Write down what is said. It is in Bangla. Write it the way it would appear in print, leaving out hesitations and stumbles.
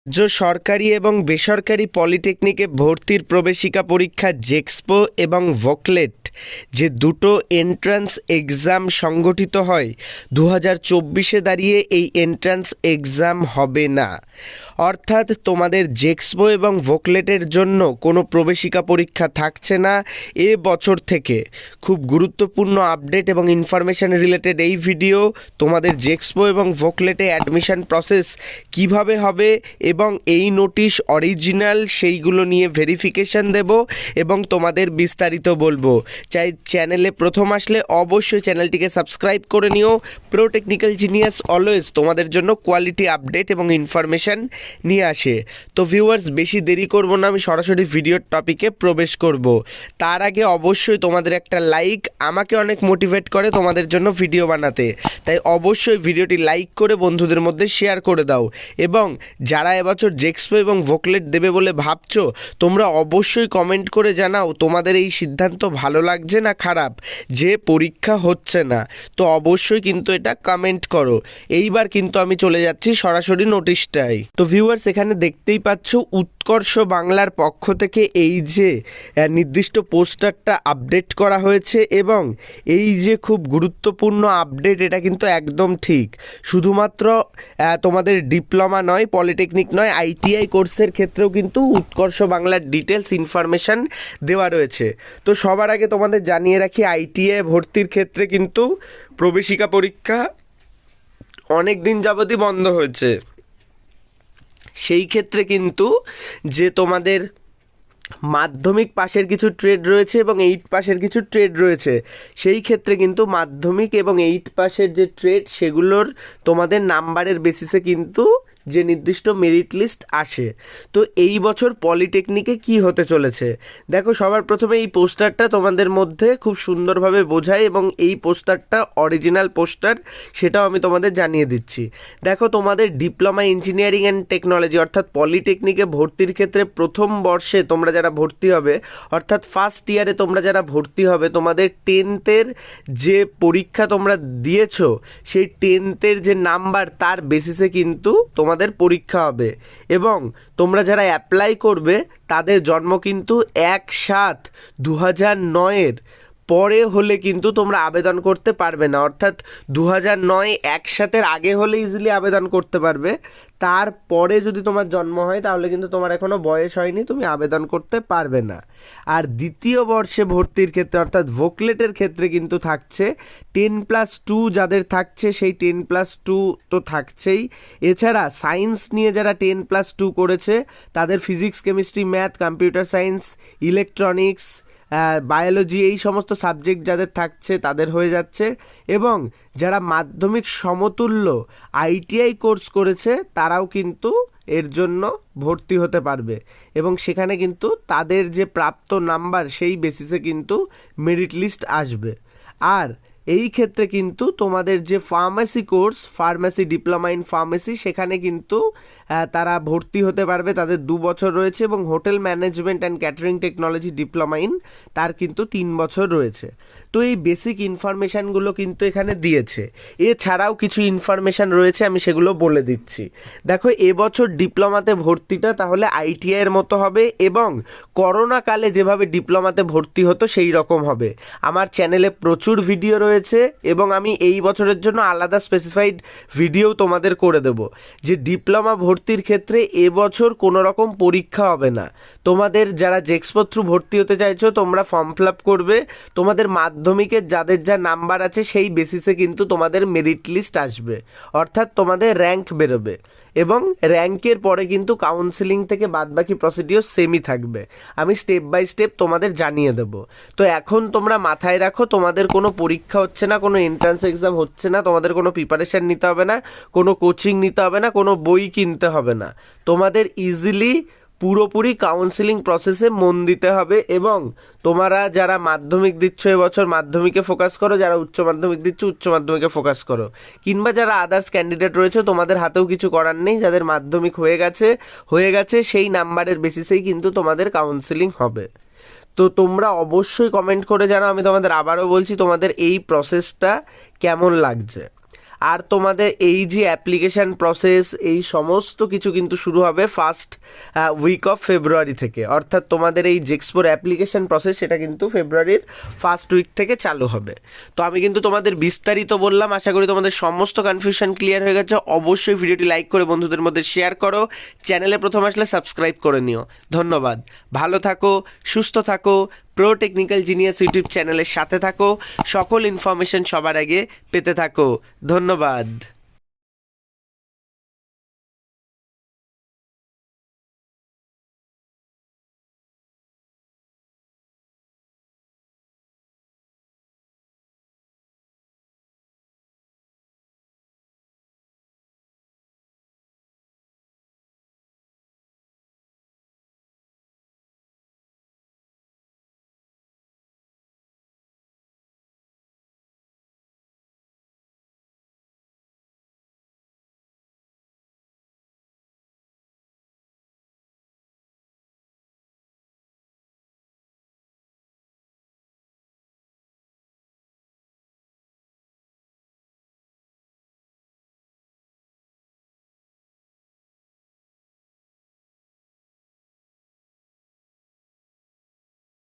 রাজ্য সরকারি এবং বেসরকারি পলিটেকনিকে ভর্তির প্রবেশিকা পরীক্ষা জেক্সপো এবং ভোকলেট যে দুটো এন্ট্রান্স এক্সাম সংগঠিত হয় 2024-এ দাঁড়িয়ে এই এন্ট্রান্স এক্সাম হবে না। অর্থাৎ তোমাদের জেক্সপো এবং ভোকলেটের জন্য কোনো প্রবেশিকা পরীক্ষা থাকছে না এ বছর থেকে। খুব গুরুত্বপূর্ণ আপডেট এবং ইনফরমেশান রিলেটেড এই ভিডিও। তোমাদের জেক্সপো এবং ভোকলেটে অ্যাডমিশন প্রসেস কিভাবে হবে এবং এই নোটিশ অরিজিনাল সেইগুলো নিয়ে ভেরিফিকেশন দেব এবং তোমাদের বিস্তারিত বলবো। চাই চ্যানেলে প্রথম আসলে অবশ্যই চ্যানেলটিকে সাবস্ক্রাইব করে নিও। প্রো টেকনিক্যাল জিনিয়াস অলওয়েজ তোমাদের জন্য কোয়ালিটি আপডেট এবং ইনফরমেশান নিয়ে আসে। তো ভিউয়ার্স, বেশি দেরি করব না, আমি সরাসরি ভিডিওর টপিকে প্রবেশ করব। তার আগে অবশ্যই তোমাদের একটা লাইক আমাকে অনেক মোটিভেট করে তোমাদের জন্য ভিডিও বানাতে, তাই অবশ্যই ভিডিওটি লাইক করে বন্ধুদের মধ্যে শেয়ার করে দাও। এবং যারা এবছর জেক্সপো এবং ভোকলেট দেবে বলে ভাবছো, তোমরা অবশ্যই কমেন্ট করে জানাও তোমাদের এই সিদ্ধান্ত ভালো লাগছে না খারাপ, যে পরীক্ষা হচ্ছে না। তো অবশ্যই কিন্তু এটা কমেন্ট করো। এইবার কিন্তু আমি চলে যাচ্ছি সরাসরি নোটিশটাই। তো ভিউয়ার্স, এখানে দেখতেই পাচ্ছ উৎকর্ষ বাংলার পক্ষ থেকে এই যে নির্দিষ্ট পোস্টারটা আপডেট করা হয়েছে এবং এই যে খুব গুরুত্বপূর্ণ আপডেট, এটা কিন্তু একদম ঠিক। শুধুমাত্র তোমাদের ডিপ্লোমা নয়, পলিটেকনিক নয়, আইটিআই কোর্সের ক্ষেত্রেও কিন্তু উৎকর্ষ বাংলার ডিটেলস ইনফরমেশান দেওয়া রয়েছে। তো সবার আগে তোমাদের জানিয়ে রাখি, আইটিআই ভর্তির ক্ষেত্রে কিন্তু প্রবেশিকা পরীক্ষা অনেক দিন যাবতই বন্ধ হয়েছে। সেই ক্ষেত্রে কিন্তু যে তোমাদের মাধ্যমিক পাশের কিছু ট্রেড রয়েছে এবং 8 পাশের কিছু ট্রেড রয়েছে, সেই ক্ষেত্রে কিন্তু মাধ্যমিক এবং 8 পাশের যে ট্রেড সেগুলোর তোমাদের নাম্বারের বেসিসে কিন্তু যে নির্দিষ্ট মেরিট লিস্ট আসে। তো এই বছর পলিটেকনিকে কি হতে চলেছে দেখো। সবার প্রথমে এই পোস্টারটা তোমাদের মধ্যে খুব সুন্দরভাবে বোঝায় এবং এই পোস্টারটা অরিজিনাল পোস্টার, সেটাও আমি তোমাদের জানিয়ে দিচ্ছি। দেখো, তোমাদের ডিপ্লোমা ইঞ্জিনিয়ারিং অ্যান্ড টেকনোলজি অর্থাৎ পলিটেকনিকে ভর্তির ক্ষেত্রে প্রথম বর্ষে তোমরা যারা ভর্তি হবে, অর্থাৎ ফার্স্ট ইয়ারে তোমরা যারা ভর্তি হবে, তোমাদের 10th-এর যে পরীক্ষা তোমরা দিয়েছো সেই 10th-এর যে নাম্বার তার বেসিসে কিন্তু তোমাদের পরীক্ষা হবে। এবং তোমরা যারা অ্যাপ্লাই করবে তাদের জন্ম কিন্তু 1/7/2009 পরে হলে কিন্তু তোমরা আবেদন করতে পারবে না। অর্থাৎ 2009 1/7-এর আগে হলে ইজিলি আবেদন করতে পারবে, তারপরে যদি তোমার জন্ম হয় তাহলে কিন্তু তোমার এখনও বয়স হয়নি, তুমি আবেদন করতে পারবে না। আর দ্বিতীয় বর্ষে ভর্তির ক্ষেত্রে অর্থাৎ ভোকলেটের ক্ষেত্রে কিন্তু থাকছে 10+2, যাদের থাকছে সেই 10+2 তো থাকছেই। এছাড়া সায়েন্স নিয়ে যারা 10+2 করেছে তাদের physics, chemistry, math, computer science, electronics, biology, এই সমস্ত সাবজেক্ট যাদের থাকছে তাদের হয়ে যাচ্ছে। এবং যারা মাধ্যমিক সমতুল্য আইটিআই কোর্স করেছে তারাও কিন্তু এর জন্য ভর্তি হতে পারবে এবং সেখানে কিন্তু তাদের যে প্রাপ্ত নাম্বার সেই বেসিসে কিন্তু মেরিট লিস্ট আসবে। আর এই ক্ষেত্রে কিন্তু তোমাদের যে pharmacy course, pharmacy diploma in pharmacy, সেখানে কিন্তু তারা ভর্তি হতে পারবে, তাদের 2 বছর রয়েছে। এবং hotel management and catering technology diploma in, তার কিন্তু 3 বছর রয়েছে। তো এই বেসিক ইনফরমেশানগুলো কিন্তু এখানে দিয়েছে। এছাড়াও কিছু ইনফরমেশান রয়েছে, আমি সেগুলো বলে দিচ্ছি। দেখো, এবছর ডিপ্লোমাতে ভর্তিটা তাহলে আইটিআইয়ের মতো হবে এবং করোনাকালে যেভাবে ডিপ্লোমাতে ভর্তি হতো সেই রকম হবে। আমার চ্যানেলে প্রচুর ভিডিও রয়েছে এবং আমি এই বছরের জন্য আলাদা স্পেসিফাইড ভিডিও তোমাদের করে দেব। যে ডিপ্লোমা ভর্তির ক্ষেত্রে এবছর কোনো রকম পরীক্ষা হবে না। তোমাদের যারা জেক্সপো থ্রু ভর্তি হতে চাইছো, তোমরা ফর্ম ফিল আপ করবে, তোমাদের মাধ্যমিকের যাদের যা নাম্বার আছে সেই বেসিসে কিন্তু তোমাদের মেরিট লিস্ট আসবে, অর্থাৎ তোমাদের র্যাঙ্ক বেরোবে। এবং র্যাঙ্কের পরে কিন্তু কাউন্সেলিং থেকে বাদবাকি প্রসিডিওর সেমই থাকবে, আমি স্টেপ বাই স্টেপ তোমাদের জানিয়ে দেবো। তো এখন তোমরা মাথায় রাখো, তোমাদের কোনো পরীক্ষা হচ্ছে না, কোনো এন্ট্রান্স এক্সাম হচ্ছে না, তোমাদের কোনো প্রিপারেশান নিতে হবে না, কোনো কোচিং নিতে হবে না, কোনো বই কিনতে হবে না। তোমাদের ইজিলি পুরোপুরি কাউন্সেলিং প্রসেসে মন দিতে হবে। এবং তোমরা যারা মাধ্যমিক দিচ্ছ এবছর মাধ্যমিকে ফোকাস করো, যারা উচ্চ মাধ্যমিক দিচ্ছ উচ্চ মাধ্যমিকে ফোকাস করো, কিংবা যারা আদার্স ক্যান্ডিডেট রয়েছে তোমাদের হাতেও কিছু করার নেই, যাদের মাধ্যমিক হয়ে গেছে সেই নাম্বারের বেসিসেই কিন্তু তোমাদের কাউন্সেলিং হবে। তো তোমরা অবশ্যই কমেন্ট করে জানাও। আমি তোমাদের আবারও বলছি, তোমাদের এই প্রসেসটা কেমন লাগছে। আর তোমাদের এই যে অ্যাপ্লিকেশান প্রসেস এই সমস্ত কিছু কিন্তু শুরু হবে ফার্স্ট উইক অফ ফেব্রুয়ারি থেকে, অর্থাৎ তোমাদের এই জেক্সপোর অ্যাপ্লিকেশান প্রসেস সেটা কিন্তু ফেব্রুয়ারির ফার্স্ট উইক থেকে চালু হবে। তো আমি কিন্তু তোমাদের বিস্তারিত বললাম, আশা করি তোমাদের সমস্ত কনফিউশন ক্লিয়ার হয়ে গেছে। অবশ্যই ভিডিওটি লাইক করে বন্ধুদের মধ্যে শেয়ার করো, চ্যানেলে প্রথম আসলে সাবস্ক্রাইব করে নিও। ধন্যবাদ, ভালো থাকো, সুস্থ থাকো, প্রো টেকনিক্যাল জিনিয়াস ইউটিউব চ্যানেলের সাথে থাকো, সকল ইনফরমেশন সবার আগে পেতে থাকো। ধন্যবাদ।